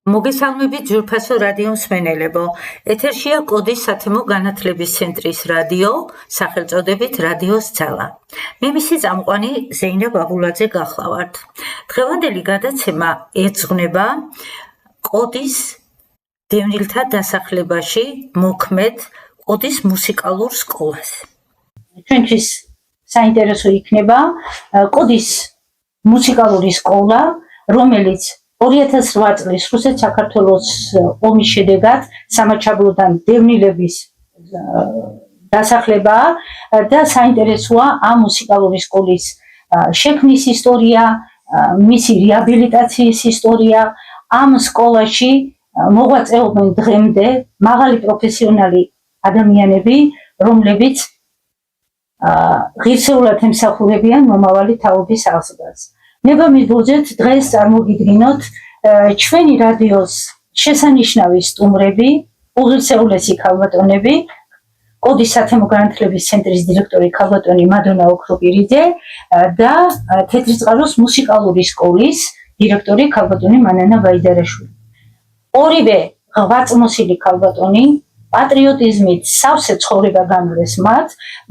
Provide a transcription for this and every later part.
მოგესალმებით ძვირფასო რადიო მსმენელებო. ეთერშია კოდის სათემო განათლების ცენტრის რადიო, სახელწოდებით რადიოს ძალა. მე მისი წამყვანი ზეინა ბაბულაძე გახლავართ. დღევანდელი გადაცემა ეძღვნება კოდის დევნილთა დასახლებაში მოქმედ კოდის მუსიკალურ სკოლას. ჩვენთვის საინტერესო იქნება კოდის მუსიკალური სკოლა, რომელიც 2008 წლის რუსეთ-საქართველოს ომის შედეგად სამაჩაბლოდან დევნილების დასახლება და საინტერესოა ამ მუსიკალური სკოლის შექმნის ისტორია, მისი რეაბილიტაციის ისტორია. ამ სკოლაში მოღვაწეობენ დღემდე მაღალი პროფესიონალი ადამიანები, რომლებიც ღირსეულად ემსახურებიან მომავალი თაობის აღზრდას. ნება მივუძეთ დღეს წარმოგიდგინოთ ჩვენი რადიოს შესანიშნავი სტუმრები, უღირსეულესი ქალბატონები, კოდის სათემო განათლების ცენტრის დირექტორი ქალბატონი მადონა ოქროპირიძე და თეთრიწყაროს მუსიკალური სკოლის დირექტორი ქალბატონი მანანა ბაიდარაშვილი. ორივე ღვაწლმოსილი ქალბატონი პატრიოტიზმით სავსე ცხოვრება განვლეს მათ,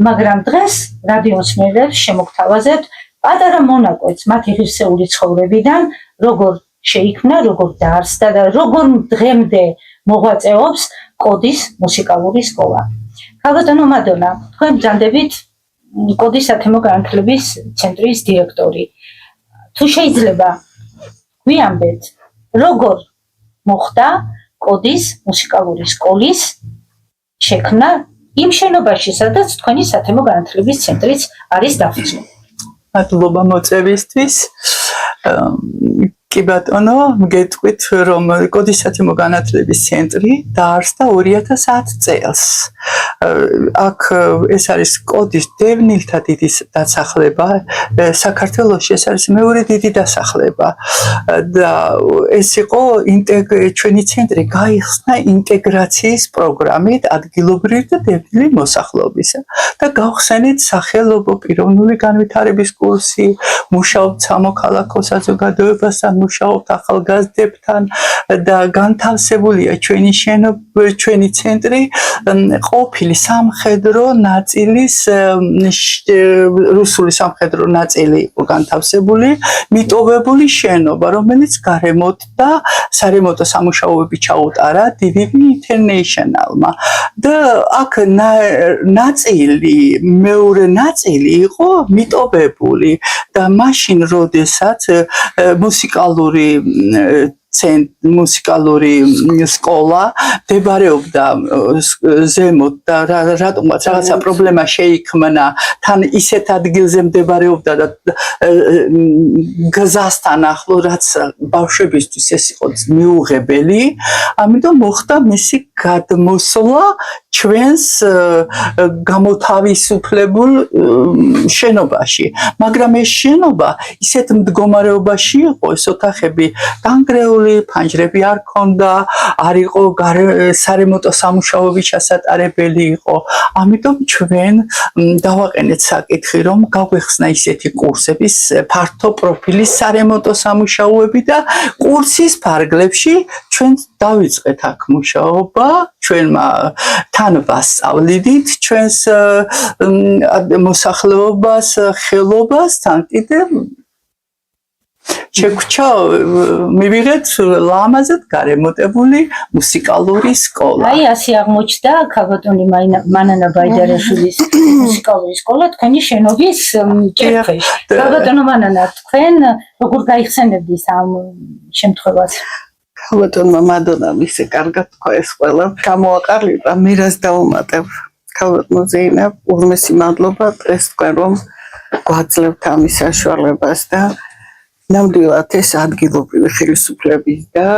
მაგრამ დღეს რადიო მსმენელებს შემოგთავაზებთ პატარა მონაკვეთს მათი ღირსეული ცხოვრებიდან, როგორ შეიქმნა, როგორ დაარსდა და როგორ დღემდე მოღვაწეობს კოდის მუსიკალური სკოლა. ქალბატონო მადონა, თქვენ ბრძანდებით კოდის სათემო განათლების ცენტრის დირექტორი. თუ შეიძლება გვიამბეთ, როგორ მოხდა კოდის მუსიკალური სკოლის შექმნა იმ შენობაში, სადაც თქვენი სათემო განათლების ცენტრიც არის დაფუძნებული. მადლობა მოწვევისთვის. კი ბატონო, გეტყვით, რომ კოდის სათემო განათლების ცენტრი დაარსდა 2010 წელს. აქ ეს არის კოდის დევნილთა დიდი დასახლება, საქართველოში ეს არის მეორე დიდი დასახლება და ეს იყო ჩვენი ცენტრი გაიხსნა ინტეგრაციის პროგრამით ადგილობრივი და დევნილი მოსახლეობისა და გავხსენეთ სახელობო პიროვნული განვითარების კურსი, მუშაობთ სამოქალაქო საზოგადოებასთან, მუშაობთ ახალგაზრდებთან და განთავსებულია ჩვენი ცენტრი ყოფილი სამხედრო ნაწილის რუსული სამხედრო ნაწილი იყო განთავსებული, მიტოვებული შენობა, რომელიც გარემოთ და სარემონტო სამუშაოები ჩაუტარა DVB International-მა და აქ მეორე ნაწილი იყო მიტოვებული და მაშინ როდესაც მუსიკალური სკოლა მდებარეობდა ზემოთ და რატომაც რაღაცა პრობლემა შეიქმნა, თან ისეთ ადგილზე მდებარეობდა და გზასთან ახლო, რაც ბავშვებისთვის ეს იყო მიუღებელი, ამიტომ მოხდა მისი გადმოსვლა ჩვენს გამოთავისუფლებულ შენობაში. მაგრამ ეს შენობა ისეთ მდგომარეობაში იყო, ეს ოთახები დანგრეული, ფანჯრები არ ქონდა, არ იყო სარემონტო სამუშაოები ჩასატარებელი იყო. ამიტომ ჩვენ დავაყენეთ საკითხი, რომ გაგვეხსნა ისეთი კურსები, ფართო პროფილის სარემონტო სამუშაოები და კურსის ფარგლებში ჩვენ დავიწყეთ აქ მუშაობა, ჩვენმა თან ვასწავლიდით ჩვენს მოსახლეობას, ხელობას, თან კიდევ შეგვჭა მივიღეთ ლამაზად გარემონტებული მუსიკალური სკოლა. აი ასე აღმოჩნდა ქალბატონი მანანა ბაიდარაშვილის მუსიკალური სკოლა თქვენი შენობის კირქვეში. ქალბატონო მანანა, თქვენ როგორ გაიხსენებთ ამ შემთხვევას? ქალბატონმა მადონამ ისე კარგად თქვა ეს ყველა, გამოაყალიბა, მე რას დავუმატებ. ქალბატონო ზეინა, ურმესი მადლობა დღეს თქვენ რომ გვაძლევთ ამის საშუალებას და ნამდვილად ეს ადგილობრივი ხელისუფლების და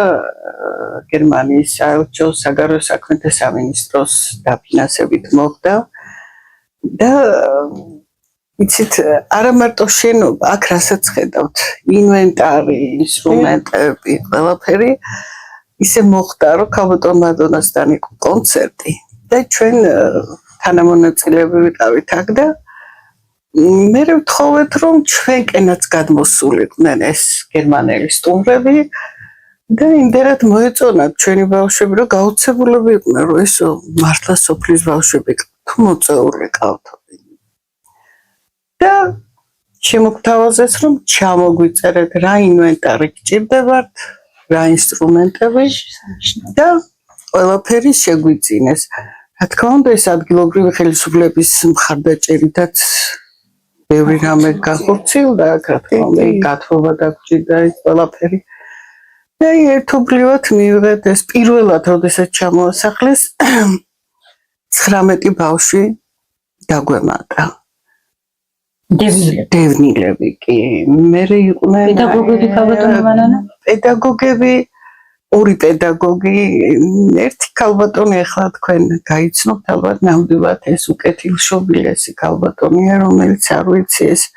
გერმანიის საელჩო საგარეო საქმეთა სამინისტროს დაფინანსებით მოხდა და იცით, არა მარტო შენობა, აქ რასაც ხედავთ, ინვენტარი, ინსტრუმენტები, ყველაფერი ისე მოხდა, რომ ქალბატონ მადონასთან იყო კონცერტი და ჩვენ თანამონაწილეები ვიყავით აქ და მე ვთხოვეთ, რომ ჩვენკენაც გადმოსულიყვნენ ეს გერმანელი სტუმრები და იმდენად მოეწონათ ჩვენი ბავშვები, რომ გაოცებულები იყვნენ, რომ ესო მართლა სოფლის ბავშვები თუ მოწეული ყავთ. და შემოგთავაზეს, რომ ჩამოგვიწერეთ რა ინვენტარი გჭირდებათ, რა ინსტრუმენტები და ყველაფერი შეგვიწინეს. რა თქმა უნდა, ეს ადგილობრივი ხელისუფლების მხარდაჭერითაც ბევრი რამე განხორციელდა, რა თქმა უნდა, გათხოვა დაგჭირდა ეს ყველაფერი. და ერთობლივად მივიღეთ ეს პირველად, როდესაც ჩამოასახლეს 19 ბავშვი დაგვემატა. დევნილები კი. მე იყვნენ პედაგოგები ქალბატონო მანანა? პედაგოგები, ორი პედაგოგი, ერთი ქალბატონი ახლა თქვენ გაიცნობთ ალბათ ნამდვილად ეს უკეთილშობილესი ქალბატონია, რომელიც არ ვიცი ეს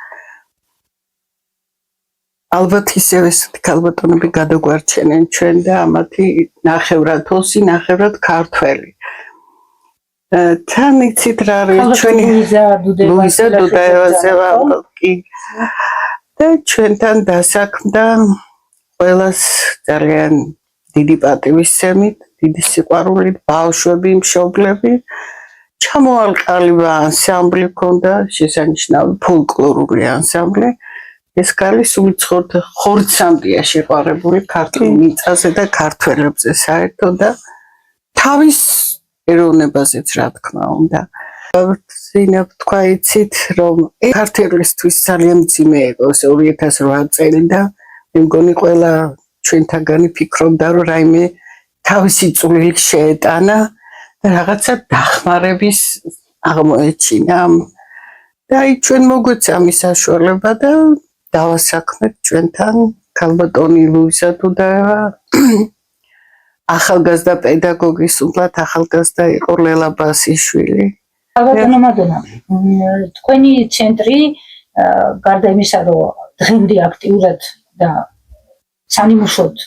ალბათ ისევ ეს ქალბატონები გადაგვარჩენენ ჩვენ და ამათი ნახევრად ოსი, ნახევრად ქართველი. თან იცით რა არის ჩვენი ლუიზა დუდაევაზე ვამბობ და ჩვენთან დასაქმდა ყველას ძალიან დიდი პატივისცემით, დიდი სიყვარულით, ბავშვები, მშობლები. ჩამოალყალიბა ანსამბლი ჰქონდა, შესანიშნავი ფოლკლორული ანსამბლი. ეს ქალი სულ ხორცამდეა შეყვარებული ქართულ მიწაზე და ქართველებზე საერთოდ და თავის ეროვნებაზეც რა თქმა უნდა. ვინებ თქვა იცით რომ ქართველისთვის ძალიან მძიმე იყო 2008 წელი და მე მგონი ყველა ჩვენთაგანი ფიქრობდა რომ რაიმე თავისი წვლილი შეეტანა და რაღაცა დახმარების აღმოეჩინა. და ჩვენ მოგვეცა მის საშუალება და დავასაქმეთ ჩვენთან ქალბატონი ლუიზა დუდაევა. ახალგაზრდა პედაგოგი, სულად ახალგაზრდა იყო ლელა ბასიშვილი. ქალბატონო მადონა, თქვენი ცენტრი გარდა იმისა, რომ დღემდე აქტიურად და სამუშაოდ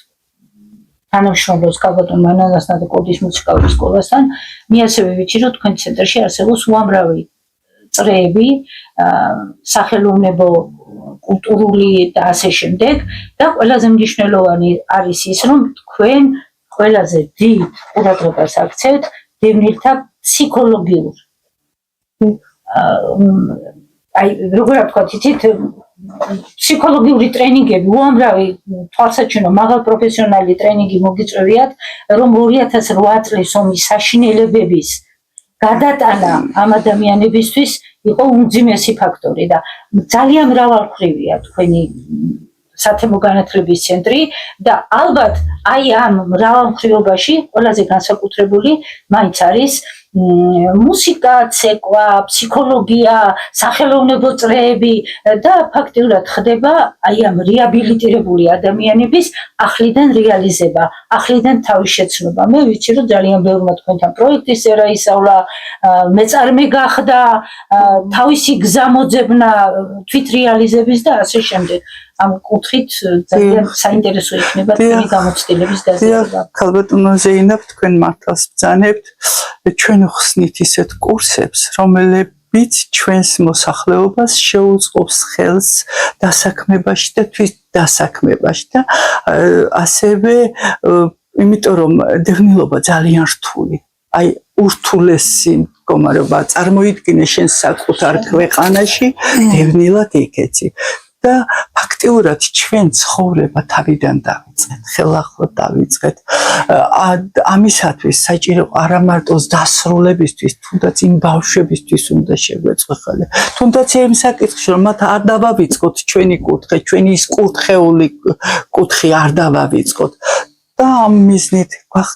თანამშრომლობს ქალბატონ მანანასთან და კოდის მუსიკალური სკოლასთან, მე ასევე ვიცი, რომ თქვენ ცენტრში არსებობს უამრავი წრეები, სახელოვნებო, კულტურული და ასე შემდეგ და ყველაზე მნიშვნელოვანი არის ის, რომ თქვენ ყველაზე დიდ ყურადღებას აქცევთ დევნილთა ფსიქოლოგიურ როგორ ვთქვათ, იცით, ფსიქოლოგიური ტრენინგები, უამრავი თვალსაჩინო მაღალ პროფესიონალი ტრენინგი მოგიწვევიათ, რომ 2008 წლის ომის საშინელებების გადატანა ამ ადამიანებისთვის იყო უმძიმესი ფაქტორი და ძალიან მრავალმხრივია თქვენი სათემო განათლების ცენტრი და ალბათ აი ამ მრავალმხრივობაში ყველაზე განსაკუთრებული მაინც არის მუსიკა, ცეკვა, ფსიქოლოგია, სახელოვნებო წრეები და ფაქტიურად ხდება აი ამ რეაბილიტირებული ადამიანების ახლიდან რეალიზება, ახლიდან თავის შეცნობა. მე ვიცი, რომ ძალიან ბევრმა თქვენთან პროექტის წერა ისავლა, მეწარმე გახდა, თავისი გზა მოძებნა თვითრეალიზების და ასე შემდეგ. ამ კუთხით ძალიან საინტერესო იქნება თქვენი გამოცდილების დაზიანება. ქალბატონო ზეინაბ, თქვენ მართლაც ბრძანებთ, ჩვენ ვხსნით ისეთ კურსებს, რომლებიც ჩვენს მოსახლეობას შეუწყობს ხელს დასაქმებაში და თვით დასაქმებაში და ასევე იმიტომ რომ დევნილობა ძალიან რთული. აი ურთულესი მდგომარეობა წარმოიდგინე შენ საკუთარ ქვეყანაში დევნილად იქეცი. და ფაქტიურად ჩვენ ცხოვრება თავიდან დავიწყეთ, ხელახლა დავიწყეთ. ამისათვის საჭირო არა მარტო დასრულებისთვის, თუნდაც იმ ბავშვებისთვის უნდა შეგვეწყო ხელი. თუნდაც იმ საკითხში, რომ მათ არ დავავიწყოთ ჩვენი კუთხე, ჩვენი ის კუთხეული კუთხე არ დავავიწყოთ. და ამ მიზნით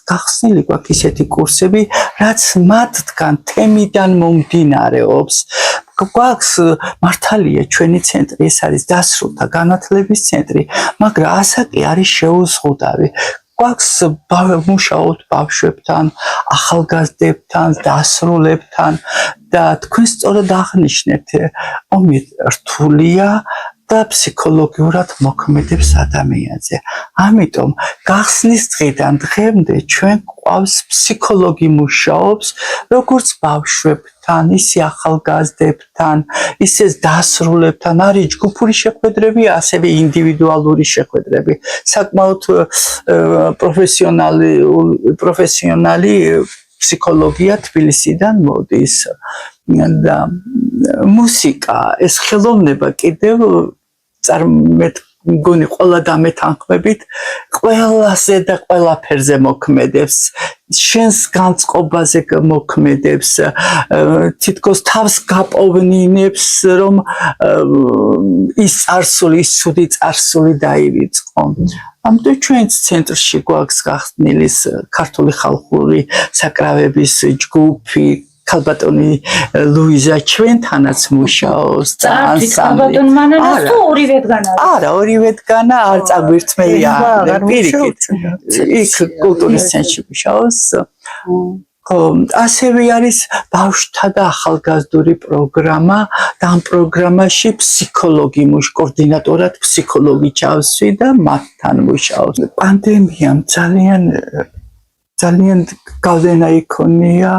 გახსნილი გვაქვს ისეთი კურსები, რაც მათგან თემიდან მომდინარეობს. გვაქვს მართალია ჩვენი ცენტრი, ეს არის დასრულთა განათლების ცენტრი, მაგრამ ასაკი არის შეუზღუდავი. გვაქვს მუშაობთ ბავშვებთან, ახალგაზრდებთან, დასრულებთან და თქვენ სწორად აღნიშნეთ, ომი რთულია და ფსიქოლოგიურად მოქმედებს ადამიანზე. ამიტომ გახსნის დღიდან დღემდე ჩვენ გვყავს ფსიქოლოგი მუშაობს როგორც ბავშვებთან, ისე ახალგაზრდებთან, ისე დასრულებთან, არის ჯგუფური შეხვედრები, ასევე ინდივიდუალური შეხვედრები. საკმაოდ პროფესიონალი ფსიქოლოგია თბილისიდან მოდის და მუსიკა ეს ხელოვნება კიდევ მგონი ყველა დამეთანხმებით ყველაზე და ყველაფერზე მოქმედებს შენს განწყობაზე მოქმედებს თითქოს თავს გაპოვნინებს რომ ის წარსული ის ცუდი წარსული დაივიწყო ამიტომ ჩვენს ცენტრში გვაქვს გახსნილი ქართული ხალხური საკრავების ჯგუფი ქალბატონი ლუიზა ჩვენთანაც მუშაობს და ანსამბლი თუ ორივედგანა არა ორივედგანა არ წაგვირთმელია პირიქით იქ კულტურის ცენტრში მუშაობს ასევე არის ბავშვთა და ახალგაზრდული პროგრამა და ამ პროგრამაში ფსიქოლოგი კოორდინატორად ფსიქოლოგი ჩავსვი და მათთან მუშაობს პანდემიამ ძალიან გავლენა იქონია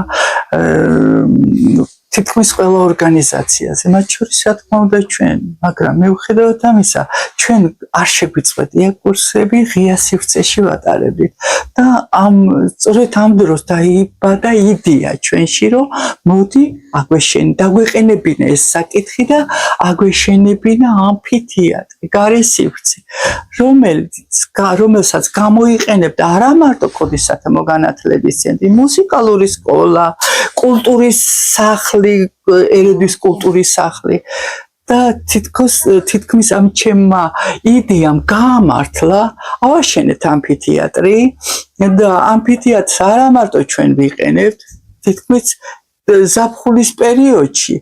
თითქმის ყველა ორგანიზაციაზე, მათ შორის რა თქმა უნდა ჩვენ, მაგრამ მიუხედავად ამისა, ჩვენ არ შეგვიწყვეტია კურსები, ღია სივრცეში ვატარებდით და სწორედ ამ დროს დაიბადა იდეა ჩვენში, რომ მოდი დაგვეყენებინა ეს საკითხი და აგვეშენებინა ამფითეატრი, გარე სივრცე, რომელსაც გამოიყენებდა არა მარტო ქოდისათა მოგანათლების ცენტრი, მუსიკალური სკოლა, კულტურის სახლი, ერედვის კულტურის სახლი და თითქმის ამ ჩემმა იდეამ გაამართლა ავაშენეთ ამფითეატრი და ამფითეატრს არა მარტო ჩვენ ვიყენებთ, თითქმის ზაფხულის პერიოდში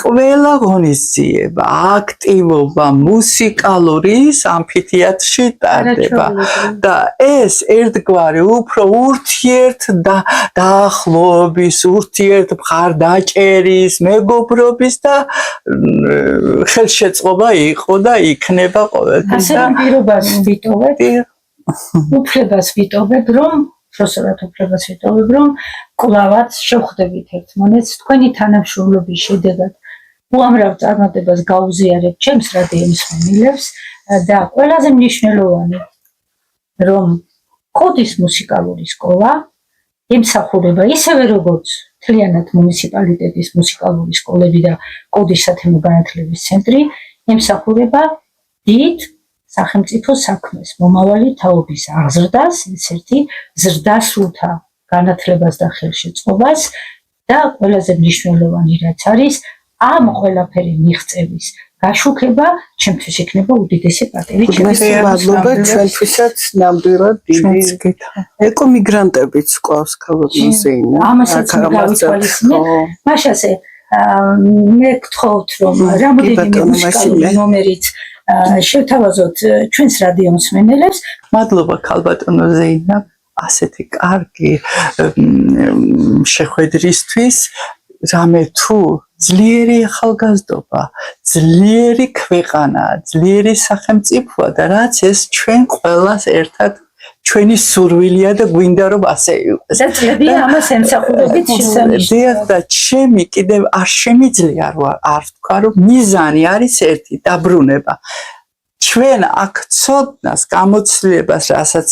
ყველა ღონისძიება, აქტივობა, მუსიკალური ამფითეატრში ტარდება და ეს ერთგვარი უფრო ურთიერთ დაახლოების, ურთიერთ მხარდაჭერის, მეგობრობის და ხელშეწყობა იყო და იქნება ყოველთვის. ასე რომ პირობას ვიტოვებ, უფლებას ვიტოვებ, რომ კლავაც შევხვდებით ერთმანეთს თქვენი თანამშრომლობის შედეგად უამრავ წარმატებას გაუზიარებ ჩემს რადიო მსმენელებს და ყველაზე მნიშვნელოვანი რომ კოდის მუსიკალური სკოლა ემსახურება ისევე როგორც მთლიანად მუნიციპალიტეტის მუსიკალური სკოლები და კოდის სათემო განათლების ცენტრი ემსახურება დიდ სახელმწიფო საქმეს, მომავალი თაობის აღზრდას, ერთ-ერთი ზრდასრულთა განათლებას და ხელშეწყობას და ყველაზე მნიშვნელოვანი რაც არის ამ ყველაფერი მიღწევის გაშუქება ჩემთვის იქნება უდიდესი პატივი მადლობა ჩვენთვისაც ნამდვილად დიდი ეკომიგრანტებიც ყავს ქალბატონზეინა ამასაც გავითვალისწინეთ მაშასე მე გთხოვთ რომ რამოდენიმე მუსიკალური ნომერიც შევთავაზოთ ჩვენს რადიო მსმენელებს მადლობა ქალბატონზეინა ასეთი კარგი შეხვედრისთვის რამე თუ ძლიერი ახალგაზრდობა, ძლიერი ქვეყანა, ძლიერი სახელმწიფოა და რაც ეს ჩვენ ყველას ერთად ჩვენი სურვილია და გვინდა რომ ასე იყოს. წლებია ამას ემსახურებით შესანიშნავად. და ჩემი კიდევ არ შემიძლია არ ვთქვა რომ მიზანი არის ერთი დაბრუნება. ჩვენ აქ ცოდნას გამოცდილებას რასაც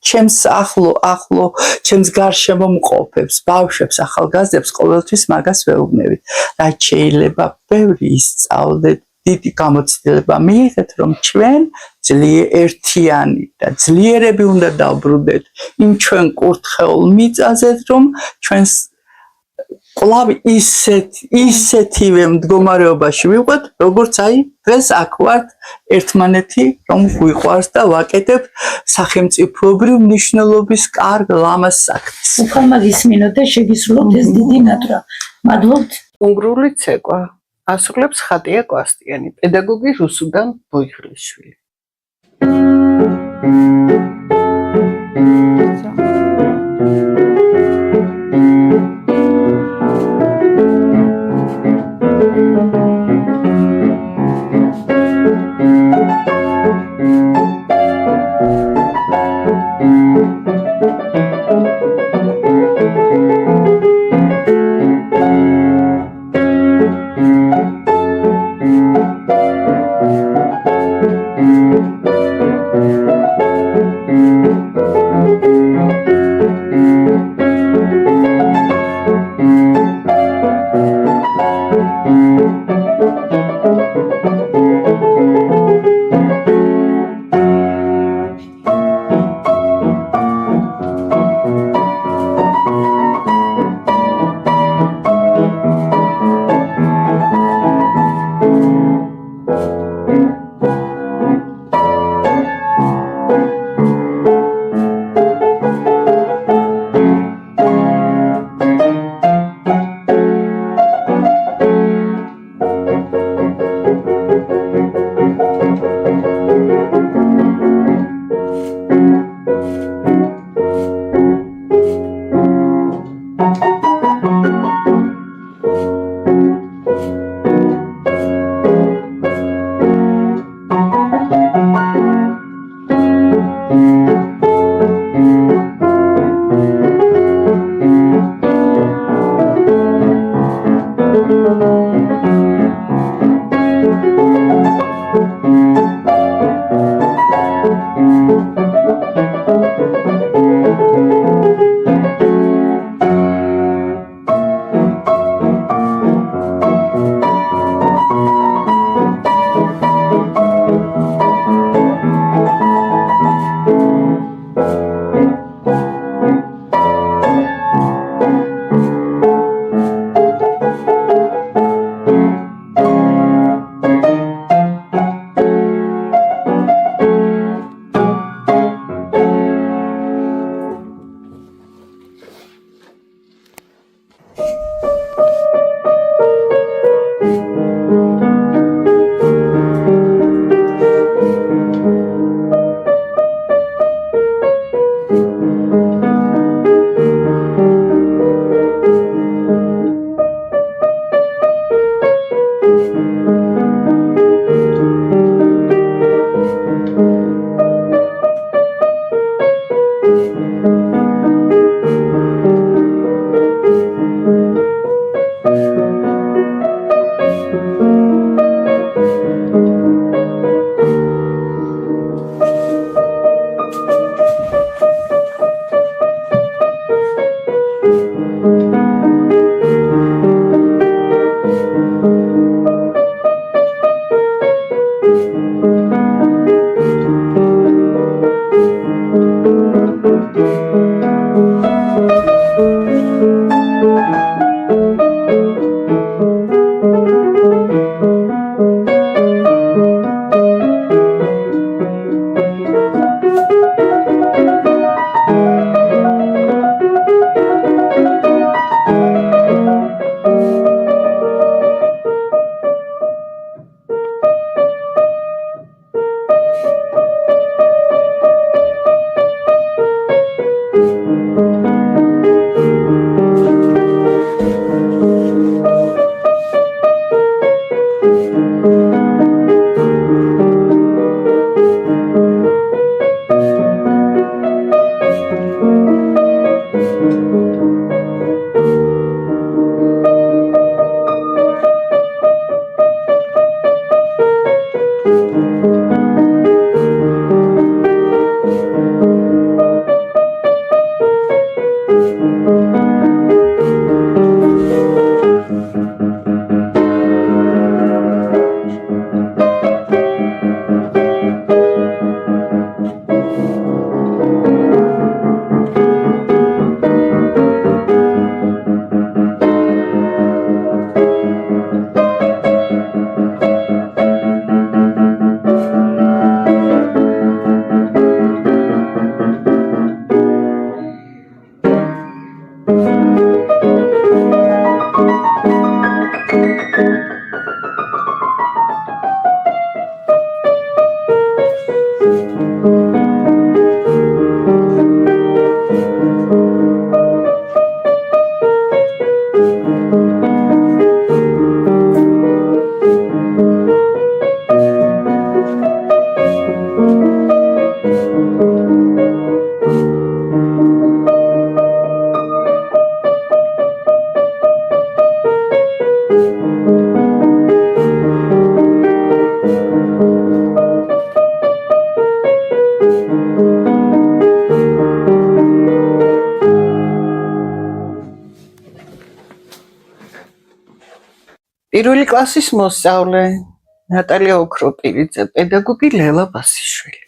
ჩემს ახლო ჩემს გარშემო მყოფებს, ბავშვებს, ახალგაზრდებს ყოველთვის მაგას ვეუბნებით. რაც შეიძლება ბევრი ისწავლეთ, დიდი გამოცდილება მიიღეთ, რომ ჩვენ ერთიანი და ძლიერები უნდა დავბრუნდეთ იმ ჩვენ კურთხეულ მიწაზე, რომ ჩვენს კვლავ ისეთივე მდგომარეობაში ვიყოთ, როგორც დღეს აქ ვართ ერთმანეთი, რომ გვიყვარს და ვაკეთებ სახელმწიფოებრივ მნიშვნელობის კარგ ლამაზ საქმეს. უფალმა გისმინოთ და შეგისრულოთ ეს დიდი ნატრა. მადლობთ. უნგრული ცეკვა ასრულებს ხატია კვასტიანი, პედაგოგი რუსუდან ბოიღლიშვილი. პირველი კლასის მოსწავლე ნატალია ოქროპირიძე, პედაგოგი ლელა ბასიშვილი.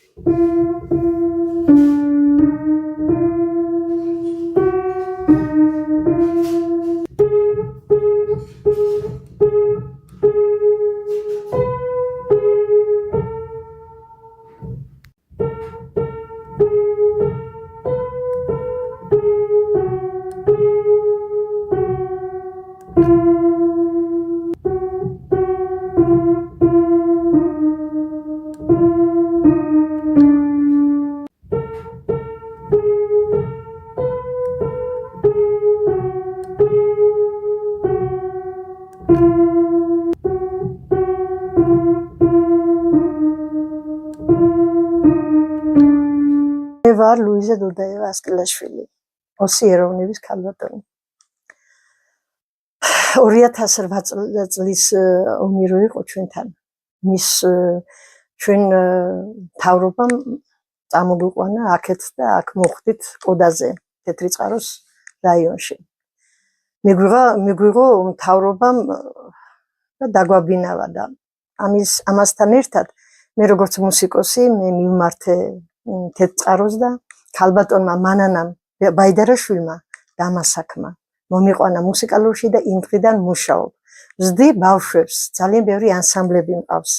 მე ვარ ლუიზა დუდაევა ასკილაშვილი, ოსი ეროვნების ქალბატონი. 2008 წლის ომი რო იყო ჩვენთან, მის ჩვენ მთავრობამ წამოგვიყვანა აქეთ და აქ მოხვდით კოდაზე, თეთრიწყაროს რაიონში. მიგვიღო მთავრობამ და დაგვაბინავა და ამასთან ერთად მე როგორც მუსიკოსი მე მივმართე თეთრიწყაროს და ქალბატონმა მანანამ ბაიდარაშვილმა დამასაკმა მომიყვანა მუსიკალურში და იმ დღიდან მუშაობ. ვზდი ბავშვებს, ძალიან ბევრი ანსამბლები მყავს.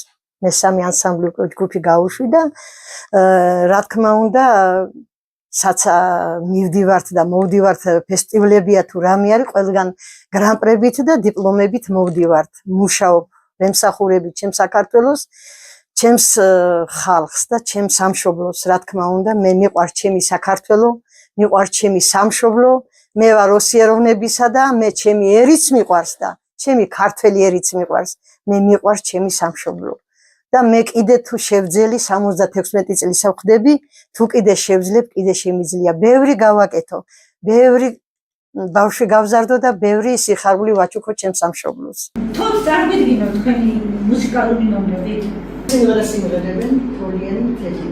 მესამე ანსამბლი ჯგუფი გაუშვი და რა თქმა უნდა საცა მივდივართ და მოვდივართ ფესტივალებია თუ რამე არის, ყველგან გრან-პრებით და დიპლომებით მოვდივართ. მუშაობ ვემსახურებით ჩემ საქართველოს, ჩემს ხალხს და ჩემს სამშობლოს. რა თქმა უნდა, მე მიყვარს ჩემი საქართველო, მიყვარს ჩემი სამშობლო. მე ვარ ოსი ეროვნებისა და მე ჩემი ერიც მიყვარს და ჩემი ქართველი ერიც მიყვარს. მე მიყვარს ჩემი სამშობლო. და მე კიდე თუ შევძელი 76 წლის ვხდები, თუ კიდე შევძლებ, კიდე შემიძლია. ბევრი გავაკეთო, ბევრი ბავშვი გავზარდო და ბევრი სიხარული ვაჩუქო ჩემს სამშობლოს. თორ წარმოიდგინოთ თქვენი მუსიკალური ნომრები. სიმღერები, თორიანი თეთრი.